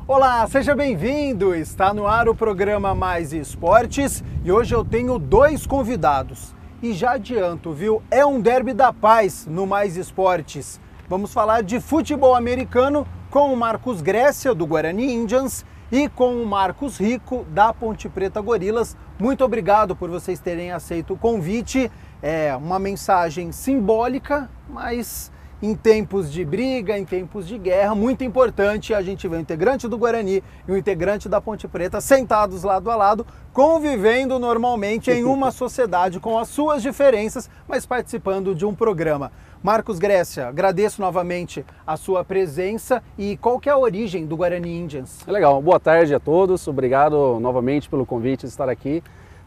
Olá, seja bem-vindo! Está no ar o programa Mais Esportes e hoje eu tenho dois convidados. E já adianto, viu? É um derby da paz no Mais Esportes. Vamos falar de futebol americano com o Marcos Grécia, do Guarani Indians, e com o Marcos Rico, da Ponte Preta Gorilas. Muito obrigado por vocês terem aceito o convite. É uma mensagem simbólica, mas em tempos de briga, em tempos de guerra, muito importante a gente ver o integrante do Guarani e o integrante da Ponte Preta sentados lado a lado, convivendo normalmente em uma sociedade com as suas diferenças, mas participando de um programa. Marcos Grécia, agradeço novamente a sua presença e qual que é a origem do Guarani Indians? Legal, boa tarde a todos, obrigado novamente pelo convite de estar aqui,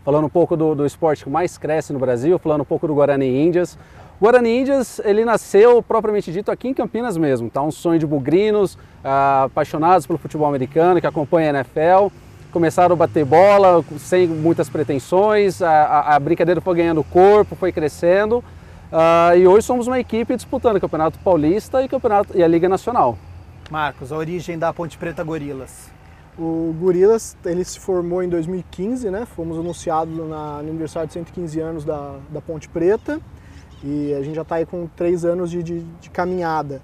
falando um pouco do esporte que mais cresce no Brasil, falando um pouco do Guarani Indians. O Guarani Indians, ele nasceu, propriamente dito, aqui em Campinas mesmo, tá? Um sonho de bugrinos, apaixonados pelo futebol americano, que acompanha a NFL, começaram a bater bola sem muitas pretensões, a brincadeira foi ganhando corpo, foi crescendo, e hoje somos uma equipe disputando o Campeonato Paulista e a Liga Nacional. Marcos, a origem da Ponte Preta Gorilas. O Gorilas, ele se formou em 2015, né? Fomos anunciados no aniversário de 115 anos da Ponte Preta. E a gente já está aí com 3 anos de caminhada.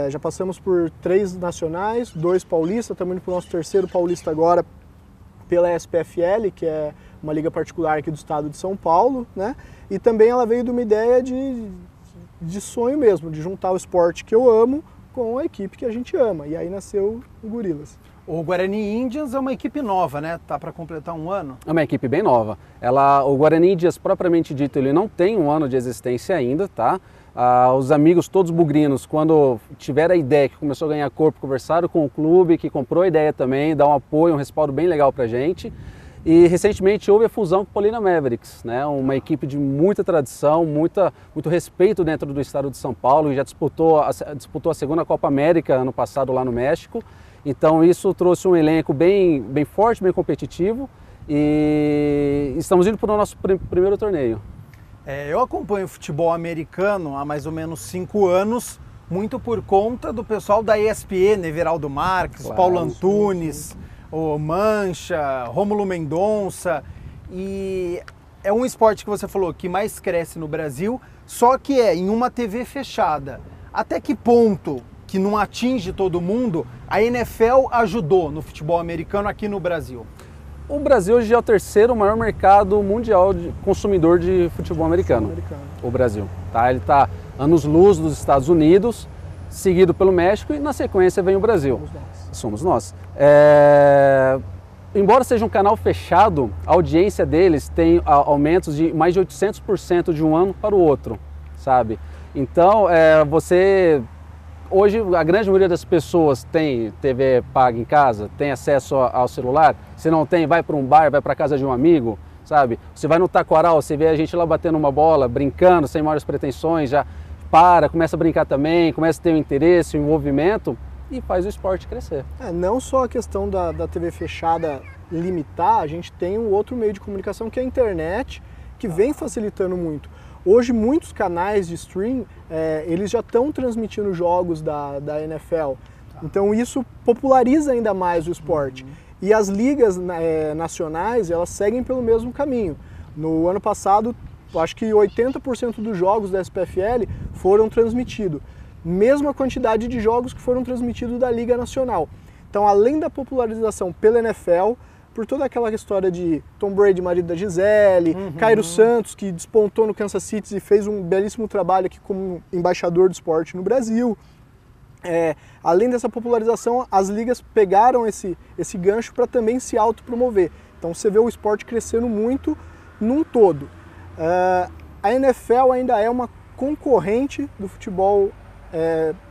Já passamos por 3 nacionais, 2 paulistas, estamos indo para o nosso 3º paulista agora pela SPFL, que é uma liga particular aqui do estado de São Paulo, né? E também ela veio de uma ideia de sonho mesmo, de juntar o esporte que eu amo com a equipe que a gente ama. E aí nasceu o Gorilas. O Guarani Indians é uma equipe nova, né? Tá para completar 1 ano? É uma equipe bem nova. O Guarani Indians, propriamente dito, ele não tem 1 ano de existência ainda, tá? Os amigos, todos bugrinos, quando tiveram a ideia, que começou a ganhar corpo, conversaram com o clube, que comprou a ideia também, dá um apoio, um respaldo bem legal pra gente. E recentemente houve a fusão com o Paulina Mavericks, né? Uma equipe de muita tradição, muito respeito dentro do estado de São Paulo, que já disputou a 2ª Copa América ano passado lá no México. Então isso trouxe um elenco bem forte, bem competitivo e estamos indo para o nosso primeiro torneio. Eu acompanho futebol americano há mais ou menos 5 anos, muito por conta do pessoal da ESPN, Everaldo Marques, claro, Paulo Antunes, o Mancha, Rômulo Mendonça. E é um esporte que você falou que mais cresce no Brasil, só que é em uma TV fechada. Até que ponto que não atinge todo mundo, a NFL ajudou no futebol americano aqui no Brasil? O Brasil hoje é o 3º maior mercado mundial de consumidor de futebol americano. O Brasil, tá? Ele está anos-luz dos Estados Unidos, seguido pelo México e na sequência vem o Brasil. Somos nós. Embora seja um canal fechado, a audiência deles tem aumentos de mais de 800% de um ano para o outro, sabe? Então, hoje, a grande maioria das pessoas tem TV paga em casa, tem acesso ao celular. Se não tem, vai para um bar, vai para casa de um amigo, sabe? Você vai no Taquaral, você vê a gente lá batendo uma bola, brincando, sem maiores pretensões, já começa a brincar também, começa a ter um interesse, um envolvimento e faz o esporte crescer. Não só a questão da TV fechada limitar, a gente tem um outro meio de comunicação que é a internet, que vem facilitando muito. Hoje muitos canais de stream, eles já estão transmitindo jogos da NFL, então isso populariza ainda mais o esporte. E as ligas nacionais, elas seguem pelo mesmo caminho. No ano passado, eu acho que 80% dos jogos da SPFL foram transmitidos, mesma quantidade de jogos que foram transmitidos da Liga Nacional. Então, além da popularização pela NFL, por toda aquela história de Tom Brady, marido da Gisele, Cairo Santos, que despontou no Kansas City e fez um belíssimo trabalho aqui como embaixador do esporte no Brasil. Além dessa popularização, as ligas pegaram esse gancho para também se autopromover. Então você vê o esporte crescendo muito num todo. A NFL ainda é uma concorrente do futebol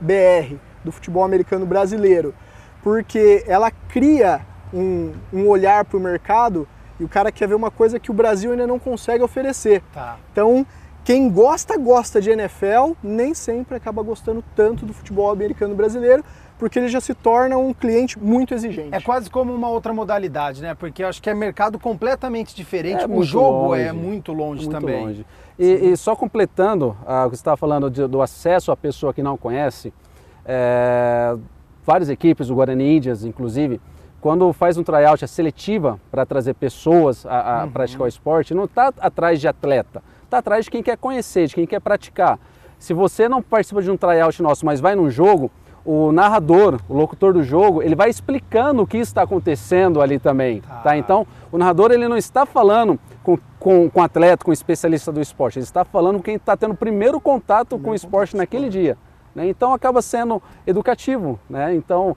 BR, do futebol americano brasileiro, porque ela cria um olhar para o mercado e o cara quer ver uma coisa que o Brasil ainda não consegue oferecer. Então, quem gosta de NFL, nem sempre acaba gostando tanto do futebol americano brasileiro, porque ele já se torna um cliente muito exigente. É quase como uma outra modalidade, né? Porque eu acho que é mercado completamente diferente, o jogo longe, é muito longe também. Longe. E só completando o que você estava falando do acesso à pessoa que não conhece, várias equipes, o Guarani Índias inclusive, quando faz um tryout, a seletiva para trazer pessoas a praticar o esporte, não está atrás de atleta, está atrás de quem quer conhecer, de quem quer praticar. Se você não participa de um tryout nosso, mas vai num jogo, o narrador, o locutor do jogo, ele vai explicando o que está acontecendo ali também, tá? Então, o narrador ele não está falando com atleta, com especialista do esporte, ele está falando com quem está tendo o primeiro contato com o esporte naquele dia. Né? Então acaba sendo educativo, né? Então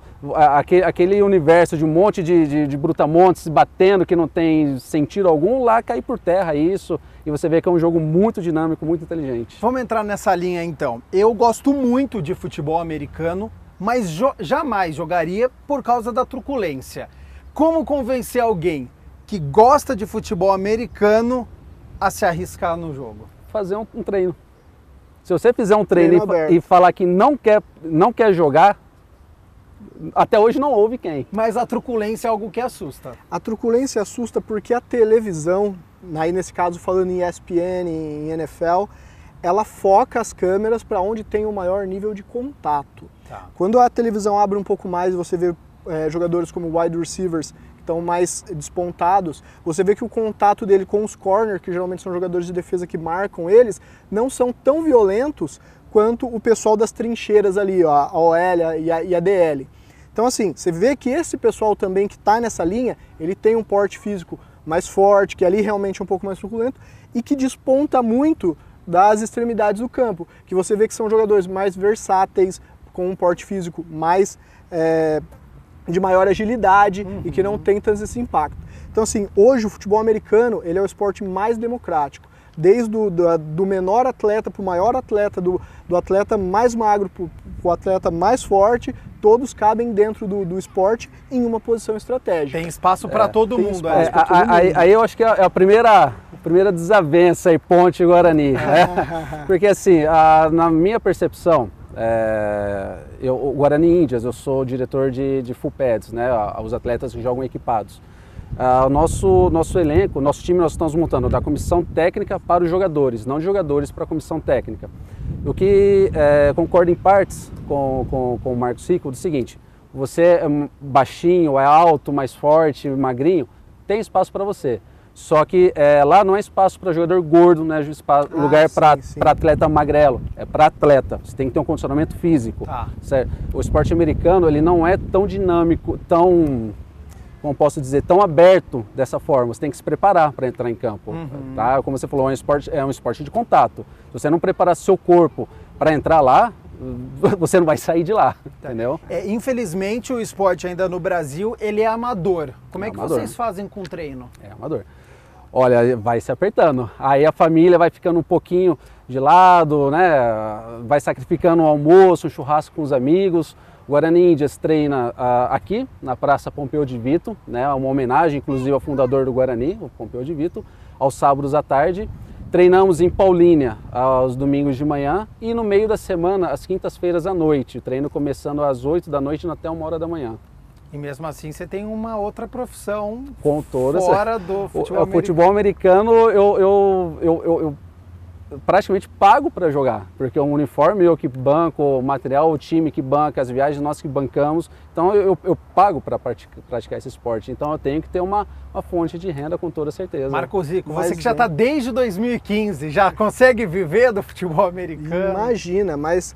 aquele universo de um monte de brutamontes se batendo que não tem sentido algum, lá cai por terra isso, e você vê que é um jogo muito dinâmico, muito inteligente. Vamos entrar nessa linha então. Eu gosto muito de futebol americano, mas jamais jogaria por causa da truculência. Como convencer alguém que gosta de futebol americano a se arriscar no jogo? Fazer um treino. Se você fizer um treino e falar que não quer jogar, até hoje não houve quem. Mas a truculência é algo que assusta. A truculência assusta porque a televisão, aí nesse caso falando em ESPN, em NFL, ela foca as câmeras para onde tem o maior nível de contato. Tá. Quando a televisão abre um pouco mais e você vê jogadores como wide receivers estão mais despontados, você vê que o contato dele com os corners, que geralmente são jogadores de defesa que marcam eles, não são tão violentos quanto o pessoal das trincheiras ali, ó, a OL e a DL. Então assim, você vê que esse pessoal também que está nessa linha, ele tem um porte físico mais forte, que ali realmente é um pouco mais truculento, e que desponta muito das extremidades do campo, que você vê que são jogadores mais versáteis, com um porte físico mais de maior agilidade e que não tem tanto esse impacto. Então assim, hoje o futebol americano ele é o esporte mais democrático. Desde do menor atleta para o maior atleta, do atleta mais magro para o atleta mais forte, todos cabem dentro do esporte em uma posição estratégica. Tem espaço para todo mundo. Aí eu acho que é a primeira desavença aí, Ponte e Guarani. Né? Porque assim, na minha percepção, o Guarani Índias, eu sou diretor de full pads, né, os atletas que jogam equipados. O nosso elenco, nosso time nós estamos montando da comissão técnica para os jogadores, não de jogadores para a comissão técnica. O que concordo em partes com o Marcos Rico, do seguinte: você é baixinho, é alto, mais forte, magrinho, tem espaço para você. Só que lá não é espaço para jogador gordo, não é lugar para atleta magrelo, é para atleta. Você tem que ter um condicionamento físico. Tá. Certo? O esporte americano ele não é tão dinâmico, tão, como posso dizer, tão aberto dessa forma. Você tem que se preparar para entrar em campo. Tá? Como você falou, é um esporte de contato. Se você não preparar seu corpo para entrar lá, você não vai sair de lá, entendeu? Infelizmente o esporte ainda no Brasil, ele é amador. Como é que vocês fazem com o treino? É amador. Olha, vai se apertando. Aí a família vai ficando um pouquinho de lado, né? Vai sacrificando um almoço, um churrasco com os amigos. O Guarani Índias treina aqui, na Praça Pompeu de Vito, né? Uma homenagem, inclusive, ao fundador do Guarani, o Pompeu de Vito, aos sábados à tarde. Treinamos em Paulínia aos domingos de manhã e no meio da semana, às quintas-feiras à noite. O treino começando às 8 da noite até 1h da manhã. E mesmo assim você tem uma outra profissão fora do futebol americano. O futebol americano eu praticamente pago para jogar, porque o uniforme eu que banco, o material, o time que banca, as viagens nós que bancamos, então eu pago para praticar esse esporte, então eu tenho que ter uma fonte de renda com toda certeza. Marcos Rico, você que já está desde 2015, já consegue viver do futebol americano? Imagina, mas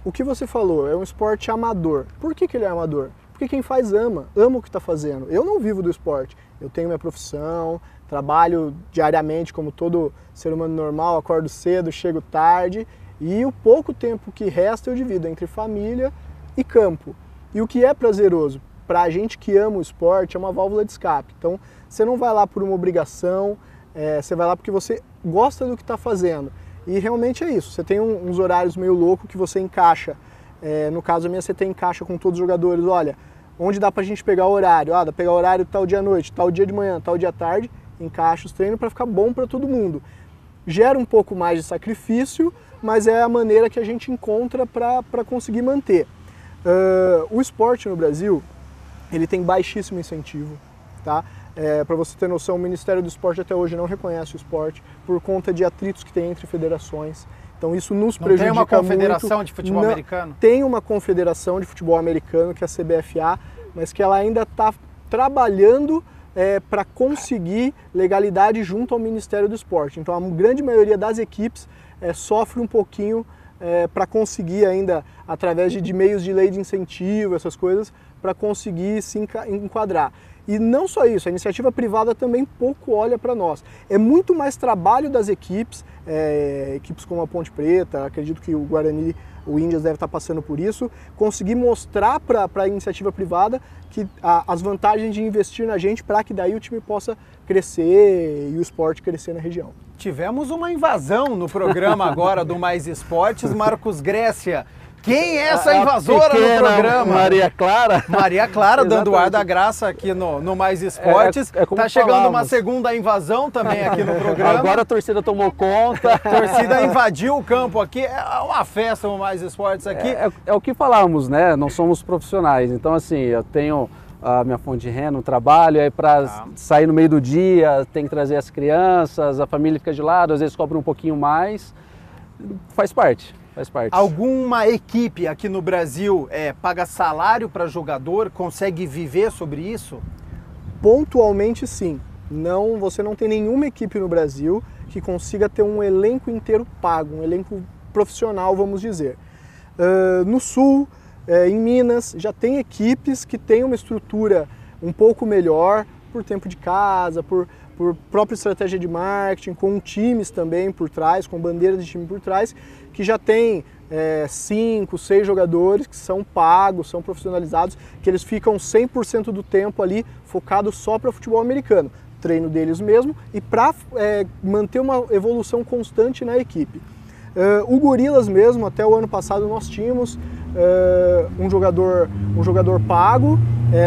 o que você falou, é um esporte amador. Por que ele é amador? Porque quem faz ama o que está fazendo. Eu não vivo do esporte, eu tenho minha profissão, trabalho diariamente como todo ser humano normal, acordo cedo, chego tarde e o pouco tempo que resta eu divido entre família e campo. E o que é prazeroso para a gente que ama o esporte é uma válvula de escape. Então você não vai lá por uma obrigação, você vai lá porque você gosta do que está fazendo. E realmente é isso, você tem uns horários meio loucos que você encaixa. No caso a minha CT encaixa com todos os jogadores, olha, onde dá pra gente pegar o horário? Dá pra pegar o horário tal dia à noite, tal dia de manhã, tal dia à tarde, encaixa os treinos para ficar bom para todo mundo. Gera um pouco mais de sacrifício, mas é a maneira que a gente encontra para conseguir manter. O esporte no Brasil, ele tem baixíssimo incentivo, tá? Para você ter noção, o Ministério do Esporte até hoje não reconhece o esporte por conta de atritos que tem entre federações. Então isso nos Não prejudica muito. tem uma confederação de futebol americano? Tem uma confederação de futebol americano, que é a CBFA, mas que ela ainda está trabalhando para conseguir legalidade junto ao Ministério do Esporte. Então a grande maioria das equipes sofre um pouquinho para conseguir ainda, através de meios de lei de incentivo, essas coisas, para conseguir se enquadrar. E não só isso, a iniciativa privada também pouco olha para nós. É muito mais trabalho das equipes, equipes como a Ponte Preta, acredito que o Guarani, o Indians deve estar passando por isso, conseguir mostrar para a iniciativa privada que as vantagens de investir na gente para que daí o time possa crescer e o esporte crescer na região. Tivemos uma invasão no programa agora do Mais Esportes, Marcos Grécia. Quem é essa invasora no programa? Maria Clara. Maria Clara, dando ar da graça aqui no Mais Esportes. Tá chegando uma segunda invasão também aqui no programa. Agora a torcida tomou conta. A torcida invadiu o campo aqui. É uma festa no Mais Esportes aqui. É o que falamos, né? Não somos profissionais. Então, assim, eu tenho a minha fonte de renda, no trabalho, aí para sair no meio do dia, tem que trazer as crianças, a família fica de lado, às vezes cobra um pouquinho mais. Faz parte. Faz parte. Alguma equipe aqui no Brasil paga salário para jogador, consegue viver sobre isso? Pontualmente sim. Não, você não tem nenhuma equipe no Brasil que consiga ter um elenco inteiro pago, um elenco profissional, vamos dizer. No Sul, em Minas, já tem equipes que têm uma estrutura um pouco melhor, por tempo de casa, por própria estratégia de marketing, com times também por trás, com bandeira de time por trás, que já tem 5, 6 jogadores que são pagos, são profissionalizados, que eles ficam 100% do tempo ali focados só para futebol americano, treino deles mesmo, e para manter uma evolução constante na equipe. O Gorilas mesmo, até o ano passado nós tínhamos um jogador pago,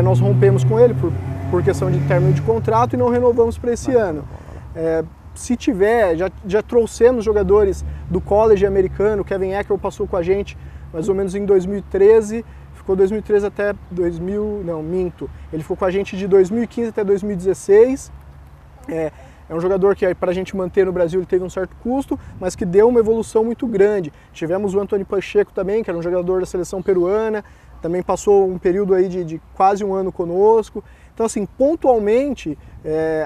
nós rompemos com ele por questão de término de contrato e não renovamos para esse ano. Se tiver, já trouxemos jogadores do college americano, Kevin Eckel passou com a gente mais ou menos em 2013, ficou 2013 até ele ficou com a gente de 2015 até 2016. É um jogador que para a gente manter no Brasil ele teve um certo custo, mas que deu uma evolução muito grande. Tivemos o Anthony Pacheco também, que era um jogador da seleção peruana, também passou um período aí de quase um ano conosco. Então, assim, pontualmente,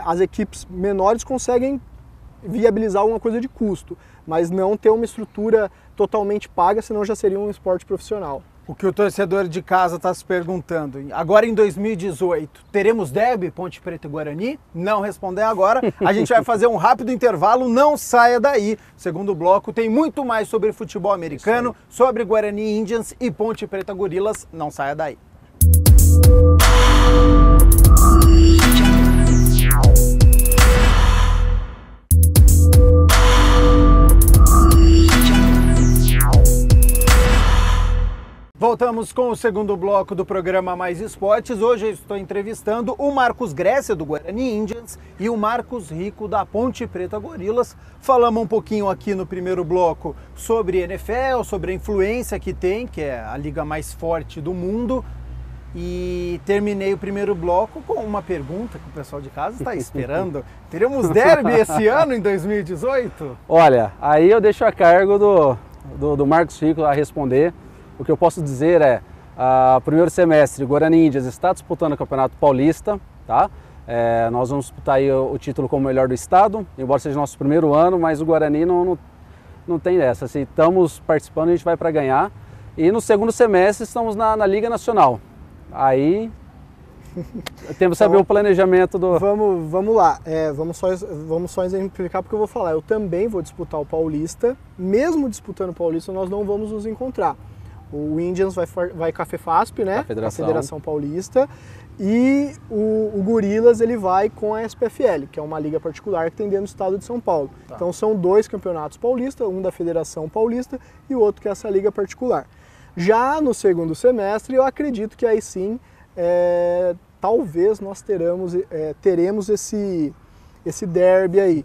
as equipes menores conseguem viabilizar alguma coisa de custo, mas não ter uma estrutura totalmente paga, senão já seria um esporte profissional. O que o torcedor de casa está se perguntando, agora em 2018, teremos derby Ponte Preta e Guarani? Não responder agora, a gente vai fazer um rápido intervalo, não saia daí. Segundo bloco tem muito mais sobre futebol americano, sobre Guarani Indians e Ponte Preta Gorilas, não saia daí. Voltamos com o segundo bloco do programa Mais Esportes. Hoje eu estou entrevistando o Marcos Grécia, do Guarani Indians, e o Marcos Rico, da Ponte Preta Gorilas. Falamos um pouquinho aqui no primeiro bloco sobre NFL, sobre a influência que tem, que é a liga mais forte do mundo. E terminei o primeiro bloco com uma pergunta que o pessoal de casa está esperando. Teremos derby esse ano, em 2018? Olha, aí eu deixo a cargo do Marcos Rico a responder. O que eu posso dizer primeiro semestre, o Guarani Indians está disputando o Campeonato Paulista, tá? Nós vamos disputar aí o título como melhor do estado, embora seja nosso primeiro ano, mas o Guarani não tem dessa. Se estamos participando, a gente vai para ganhar. E no segundo semestre estamos na Liga Nacional. Aí temos que saber o planejamento do... Vamos lá, vamos só exemplificar porque eu vou falar. Eu também vou disputar o Paulista, mesmo disputando o Paulista nós não vamos nos encontrar. O Indians vai com a FEFASP, né? A Federação Paulista, e o Gorilas ele vai com a SPFL, que é uma liga particular que tem dentro do estado de São Paulo. Tá. Então são 2 campeonatos paulistas, um da Federação Paulista e o outro que é essa liga particular. Já no segundo semestre eu acredito que aí sim, talvez nós teremos esse derby aí.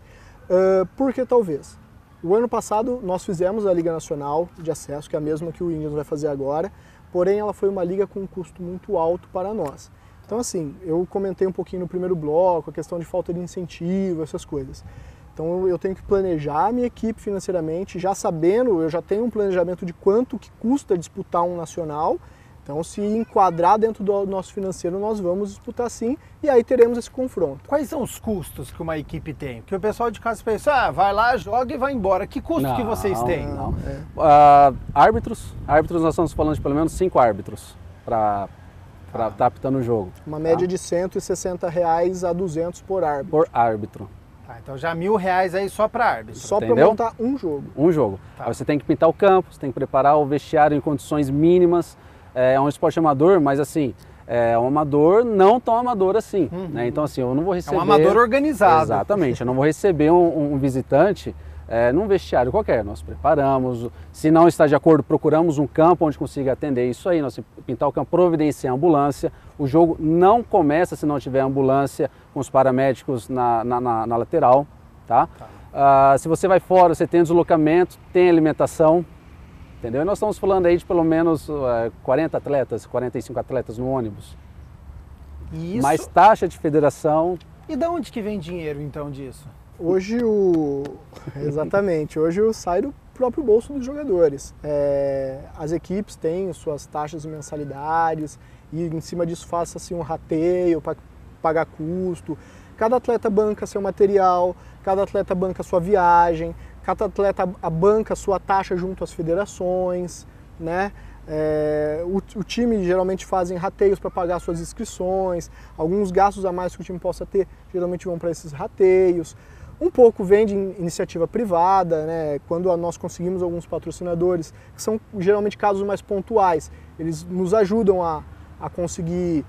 Por que talvez? O ano passado nós fizemos a Liga Nacional de Acesso, que é a mesma que o Indians vai fazer agora, porém ela foi uma liga com um custo muito alto para nós. Então assim, eu comentei um pouquinho no primeiro bloco, a questão de falta de incentivo, essas coisas. Então eu tenho que planejar a minha equipe financeiramente, já sabendo, eu já tenho um planejamento de quanto que custa disputar um nacional. Então, se enquadrar dentro do nosso financeiro, nós vamos disputar sim, e aí teremos esse confronto. Quais são os custos que uma equipe tem? Porque o pessoal de casa pensa, vai lá, joga e vai embora. Que custo que vocês têm? Não. Árbitros nós estamos falando de pelo menos 5 árbitros para estar apitando o jogo. Uma média de R$160 a R$200 por árbitro. Por árbitro. Então já R$1.000 aí só para árbitro. Só para montar um jogo. Um jogo. Aí você tem que pintar o campo, você tem que preparar o vestiário em condições mínimas. É um esporte amador, mas assim, é um amador não tão amador assim, né? Então assim, eu não vou receber... É um amador organizado. Exatamente, eu não vou receber um visitante num vestiário qualquer. Nós preparamos, se não está de acordo, procuramos um campo onde consiga atender isso aí, nós pintar o campo, providenciar a ambulância. O jogo não começa se não tiver ambulância com os paramédicos na lateral, tá? Se você vai fora, você tem deslocamento, tem alimentação. Entendeu? E nós estamos falando aí de pelo menos 40 atletas, 45 atletas no ônibus. Isso... Mais taxa de federação. E de onde que vem dinheiro então disso? Hoje Exatamente, hoje sai do próprio bolso dos jogadores. As equipes têm suas taxas de mensalidades e em cima disso faça-se um rateio para pagar custo. Cada atleta banca seu material, cada atleta banca sua viagem, cada atleta banca sua taxa junto às federações, né? O time geralmente fazem rateios para pagar suas inscrições, alguns gastos a mais que o time possa ter geralmente vão para esses rateios. Um pouco vem de iniciativa privada, né? Quando nós conseguimos alguns patrocinadores, que são geralmente casos mais pontuais, eles nos ajudam a conseguir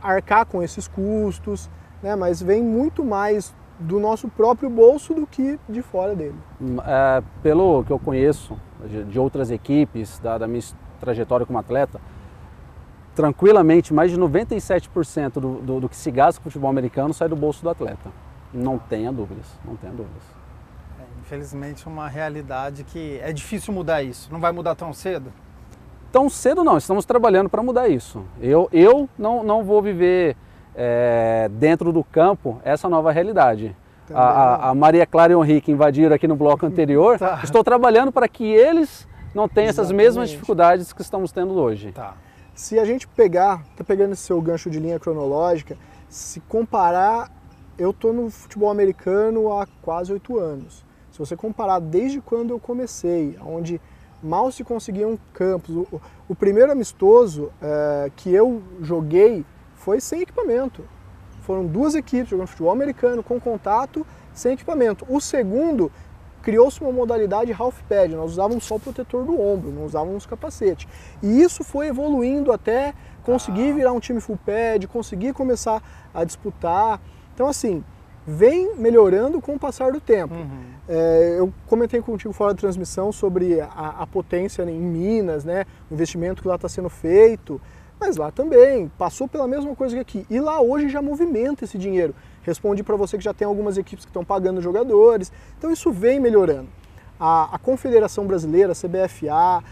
arcar com esses custos, né? Mas vem muito mais do nosso próprio bolso do que de fora dele. Pelo que eu conheço de outras equipes, da minha trajetória como atleta, tranquilamente mais de 97% do que se gasta com o futebol americano sai do bolso do atleta. Não tenha dúvidas, não tenha dúvidas. Infelizmente é uma realidade que é difícil mudar isso. Não vai mudar tão cedo? Tão cedo não, estamos trabalhando para mudar isso. Eu não vou viver dentro do campo essa nova realidade. A Maria Clara e o Henrique invadiram aqui no bloco anterior. Estou trabalhando para que eles não tenham essas mesmas dificuldades que estamos tendo hoje. Se a gente pegar, tá pegando esse seu gancho de linha cronológica, se comparar, eu estou no futebol americano há quase 8 anos. Se você comparar desde quando eu comecei, onde mal se conseguiam campos, o primeiro amistoso que eu joguei foi sem equipamento. Foram 2 equipes jogando futebol americano com contato, sem equipamento. O segundo, criou-se uma modalidade half pad, nós usávamos só o protetor do ombro, não usávamos capacete. E isso foi evoluindo até conseguir virar um time full pad, conseguir começar a disputar. Então assim, vem melhorando com o passar do tempo. Eu comentei contigo fora da transmissão sobre a potência em Minas, né? O investimento que lá está sendo feito. Mas lá também, passou pela mesma coisa que aqui. E lá hoje já movimenta esse dinheiro. Respondi para você que já tem algumas equipes que estão pagando jogadores. Então isso vem melhorando. A Confederação Brasileira, a CBFA,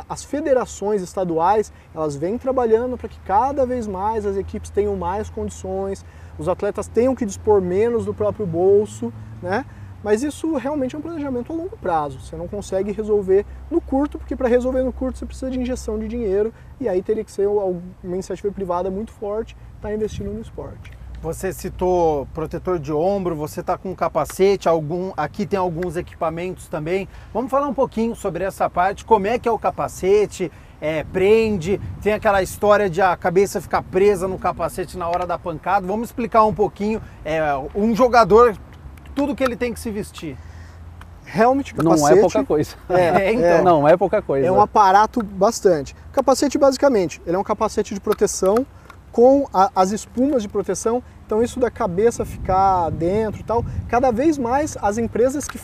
as federações estaduais, elas vêm trabalhando para que cada vez mais as equipes tenham mais condições, os atletas tenham que dispor menos do próprio bolso, né? Mas isso realmente é um planejamento a longo prazo. Você não consegue resolver no curto, porque para resolver no curto você precisa de injeção de dinheiro e aí teria que ser uma iniciativa privada muito forte, está investindo no esporte. Você citou protetor de ombro, você está com capacete, aqui tem alguns equipamentos também. Vamos falar um pouquinho sobre essa parte, como é que é o capacete, prende, tem aquela história de a cabeça ficar presa no capacete na hora da pancada. Vamos explicar um pouquinho, um jogador, tudo que ele tem que se vestir. Helmet, capacete... Não é pouca coisa. Então. Não é pouca coisa. É um aparato bastante. Capacete, basicamente, ele é um capacete de proteção com as espumas de proteção, então isso da cabeça ficar dentro e tal. Cada vez mais as empresas que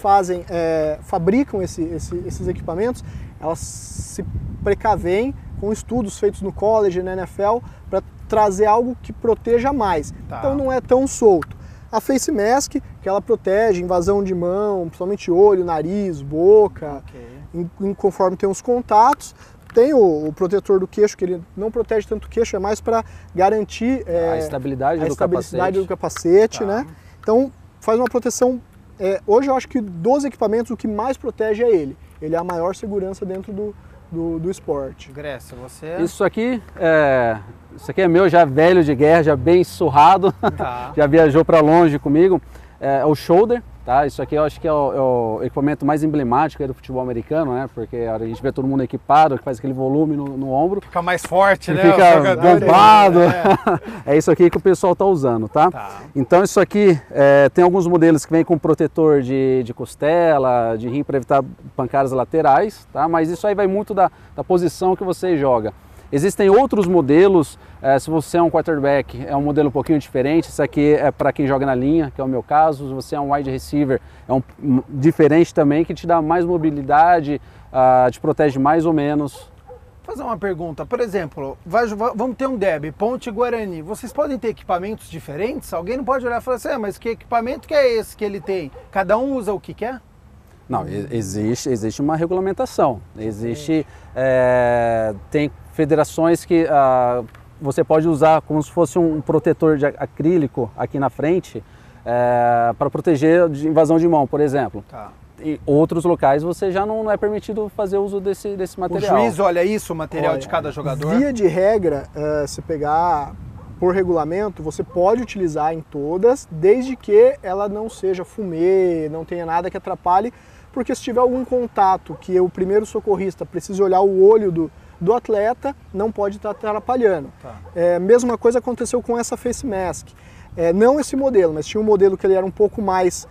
fabricam esses equipamentos, elas se precavêm com estudos feitos no college, na NFL, para trazer algo que proteja mais. Então não é tão solto. A face mask, que ela protege invasão de mão, principalmente olho, nariz, boca, conforme tem os contatos. Tem o protetor do queixo, que ele não protege tanto o queixo, é mais para garantir a estabilidade do capacete, né? Então faz uma proteção, hoje eu acho que dos equipamentos o que mais protege é ele. Ele é a maior segurança dentro do esporte. Grécia, você... Isso aqui é meu, já velho de guerra, já bem surrado, Tá. já viajou para longe comigo. É o shoulder, tá? Isso aqui eu acho que é o equipamento mais emblemático aí do futebol americano, né? Porque a gente vê todo mundo equipado, que faz aquele volume no ombro. Fica mais forte, né? Fica bombado. É isso aqui que o pessoal está usando, tá? Então isso aqui tem alguns modelos que vem com protetor de costela, de rim para evitar pancadas laterais, tá? Mas isso aí vai muito da posição que você joga. Existem outros modelos, se você é um quarterback, é um modelo um pouquinho diferente. Isso aqui é para quem joga na linha, que é o meu caso. Se você é um wide receiver, é diferente também, que te dá mais mobilidade, te protege mais ou menos. Vou fazer uma pergunta, por exemplo, vamos ter um derby, Ponte e Guarani, vocês podem ter equipamentos diferentes? Alguém não pode olhar e falar assim, mas que equipamento que é esse que ele tem? Cada um usa o que quer? Não, existe uma regulamentação, tem federações que você pode usar como se fosse um protetor de acrílico aqui na frente para proteger de invasão de mão, por exemplo. Tá. Em outros locais você já não é permitido fazer uso desse material. O juiz olha isso, o material de cada jogador? Via de regra, se pegar por regulamento, você pode utilizar em todas, desde que ela não seja fumê, não tenha nada que atrapalhe, porque se tiver algum contato que o primeiro socorrista precise olhar o olho do atleta, não pode estar atrapalhando. Tá. Mesma coisa aconteceu com essa face mask. Não esse modelo, mas tinha um modelo que ele era um pouco mais,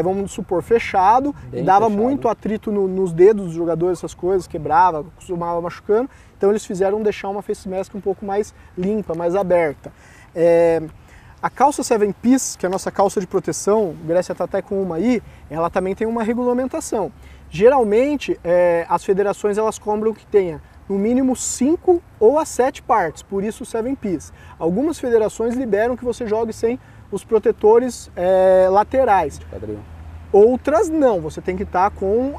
vamos supor, fechado, e dava muito atrito nos dedos dos jogadores, essas coisas, quebrava, costumava machucando. Então eles fizeram deixar uma face mask um pouco mais limpa, mais aberta. A calça 7 Piece, que é a nossa calça de proteção, o Grécia está até com uma aí, ela também tem uma regulamentação. Geralmente, as federações elas cobram que tenha no mínimo 5 ou a 7 partes, por isso o 7 Piece. Algumas federações liberam que você jogue sem os protetores laterais. Outras não, você tem que estar com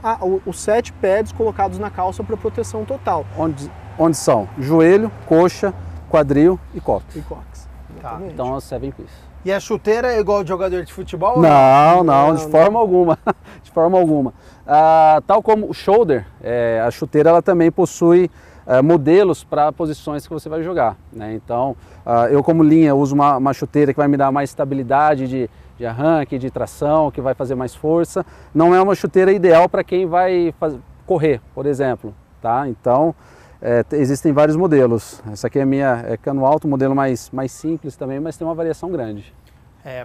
os 7 pads colocados na calça para proteção total. Onde são joelho, coxa, quadril e cóccix. Tá. Então é o 7 Piece. E a chuteira é igual de jogador de futebol? Não, de forma alguma. De forma alguma. Tal como o shoulder, a chuteira ela também possui modelos para posições que você vai jogar, né? Então, eu como linha uso uma chuteira que vai me dar mais estabilidade de arranque, de tração, que vai fazer mais força. Não é uma chuteira ideal para quem vai correr, por exemplo, tá? Então, existem vários modelos. Essa aqui é a minha cano alto, modelo mais simples também, mas tem uma variação grande.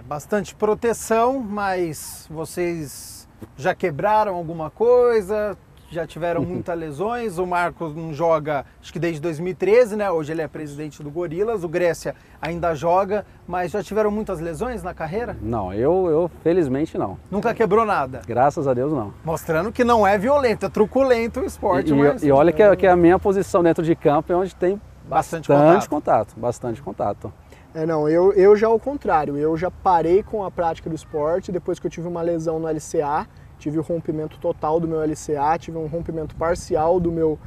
Bastante proteção, mas vocês já quebraram alguma coisa? Já tiveram muitas lesões? O Marcos não joga, acho que desde 2013, né? Hoje ele é presidente do Gorilas. O Grécia ainda joga, mas já tiveram muitas lesões na carreira? Não, eu felizmente não. Nunca quebrou nada? Graças a Deus não. Mostrando que não é violento, é truculento o esporte. E olha que a minha posição dentro de campo é onde tem bastante contato. Não, eu já ao contrário, eu já parei com a prática do esporte depois que eu tive uma lesão no LCA. Tive o rompimento total do meu LCA, tive um rompimento parcial do meu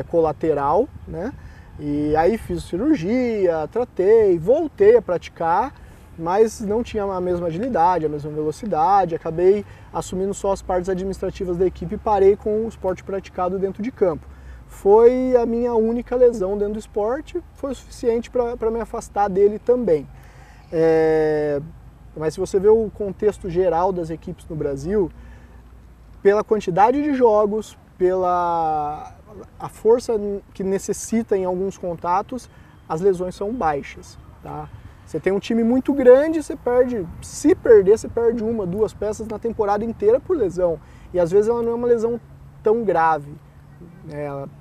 colateral, né? E aí fiz cirurgia, tratei, voltei a praticar, mas não tinha a mesma agilidade, a mesma velocidade, acabei assumindo só as partes administrativas da equipe e parei com o esporte praticado dentro de campo. Foi a minha única lesão dentro do esporte, foi o suficiente para me afastar dele também. Mas se você vê o contexto geral das equipes no Brasil, pela quantidade de jogos, pela a força que necessita em alguns contatos, as lesões são baixas. Tá? Você tem um time muito grande, você perde, se perder, você perde 1, 2 peças na temporada inteira por lesão. E às vezes ela não é uma lesão tão grave.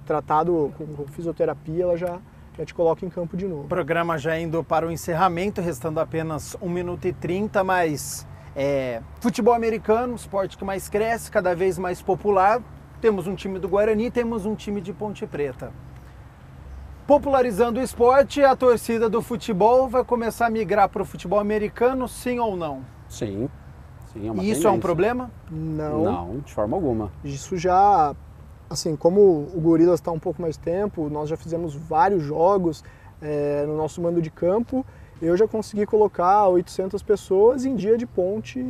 Tratado com fisioterapia, ela já te coloca em campo de novo. O programa já indo para o encerramento, restando apenas 1 minuto e 30, mas... futebol americano, esporte que mais cresce, cada vez mais popular. Temos um time do Guarani, temos um time de Ponte Preta. Popularizando o esporte, a torcida do futebol vai começar a migrar para o futebol americano, sim ou não? Sim. É uma e isso tendência. é um problema? Não, de forma alguma. Isso já, assim, como o Gorilas está um pouco mais tempo, nós já fizemos vários jogos no nosso mando de campo eu já consegui colocar 800 pessoas em dia de ponte,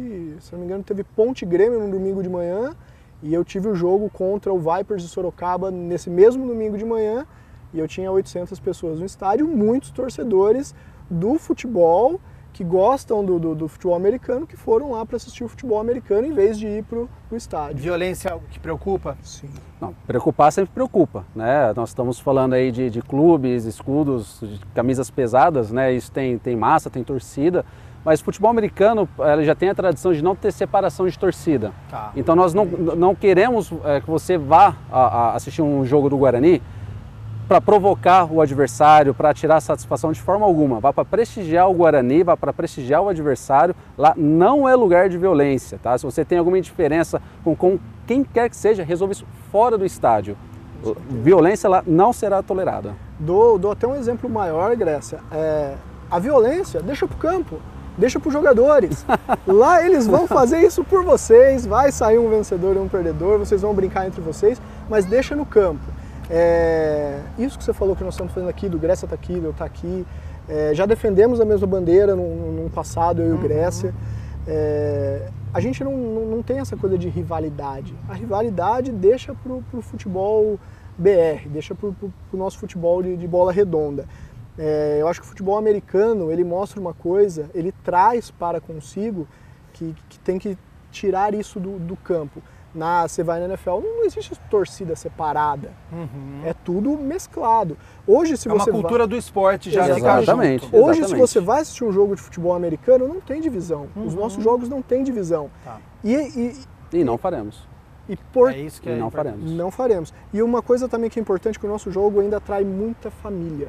se não me engano teve Ponte Grêmio no domingo de manhã, e eu tive o jogo contra o Vipers de Sorocaba nesse mesmo domingo de manhã, e eu tinha 800 pessoas no estádio, muitos torcedores do futebol, que gostam do futebol americano, que foram lá para assistir o futebol americano em vez de ir para o estádio. Violência é algo que preocupa? Sim. Não, preocupar sempre preocupa, né? Nós estamos falando aí de clubes, escudos, de camisas pesadas, né? Isso tem massa, tem torcida, mas o futebol americano já tem a tradição de não ter separação de torcida. Tá. Então nós não queremos que você vá assistir um jogo do Guarani para provocar o adversário, para tirar satisfação de forma alguma. Vá para prestigiar o Guarani, vá para prestigiar o adversário. Lá não é lugar de violência, tá? Se você tem alguma indiferença com quem quer que seja, resolva isso fora do estádio. Violência lá não será tolerada. Dou até um exemplo maior, Grécia. A violência, deixa pro campo, deixa pros jogadores. Lá eles vão fazer isso por vocês, vai sair um vencedor e um perdedor, vocês vão brincar entre vocês, mas deixa no campo. Isso que você falou que nós estamos fazendo aqui, do Grécia tá aqui, eu tá aqui, já defendemos a mesma bandeira num passado, eu e o Grécia. A gente não tem essa coisa de rivalidade. A rivalidade deixa pro futebol BR, deixa pro nosso futebol de bola redonda. Eu acho que o futebol americano, ele mostra uma coisa, ele traz para consigo que tem que tirar isso do campo. Você vai na NFL, não existe torcida separada, é tudo mesclado. Hoje, se você uma cultura do esporte já fica junto. Hoje, se você vai assistir um jogo de futebol americano, não tem divisão. Os nossos jogos não têm divisão. Tá. E não faremos. É isso que não faremos. Não faremos. E uma coisa também que é importante, que o nosso jogo ainda atrai muita família.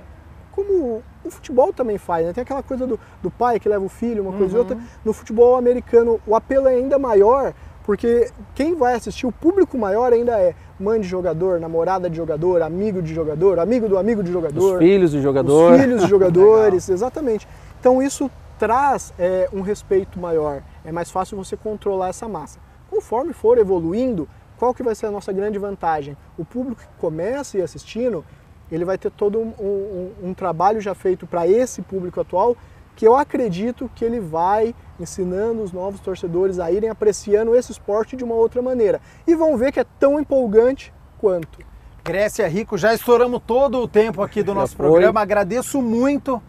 Como o futebol também faz, né? Tem aquela coisa do pai que leva o filho, uma coisa e outra. No futebol americano, o apelo é ainda maior, porque quem vai assistir, o público maior ainda é mãe de jogador, namorada de jogador, amigo de jogador, amigo do amigo de jogador. Os filhos de jogador. Os filhos de jogadores, exatamente. Então isso traz um respeito maior, é mais fácil você controlar essa massa. Conforme for evoluindo, qual que vai ser a nossa grande vantagem? O público que começa a ir assistindo, ele vai ter todo um trabalho já feito para esse público atual, que eu acredito que ele vai ensinando os novos torcedores a irem apreciando esse esporte de uma outra maneira. E vão ver que é tão empolgante quanto. Grécia, Rico, já estouramos todo o tempo aqui do nosso programa. Agradeço muito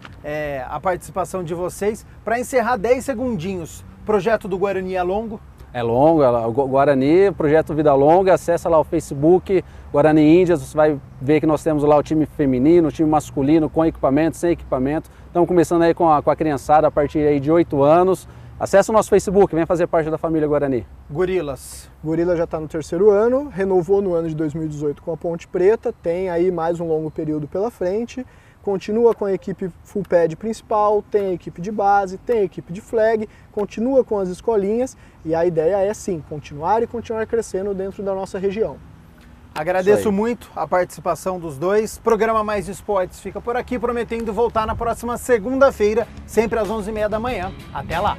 a participação de vocês. Para encerrar, 10 segundinhos. O projeto do Guarani é longo? É longo, o Guarani, projeto Vida Longa, acessa lá o Facebook, Guarani Índias, você vai ver que nós temos lá o time feminino, o time masculino, com equipamento, sem equipamento. Estamos começando aí com a criançada a partir aí de 8 anos. Acesse o nosso Facebook, venha fazer parte da família Guarani. Gorilas. Gorilas já está no 3º ano, renovou no ano de 2018 com a Ponte Preta, tem aí mais um longo período pela frente. Continua com a equipe full pad principal, tem a equipe de base, tem a equipe de flag, continua com as escolinhas e a ideia é sim, continuar crescendo dentro da nossa região. Agradeço muito a participação dos dois. Programa Mais Esportes fica por aqui, prometendo voltar na próxima segunda-feira, sempre às 11h30 da manhã. Até lá!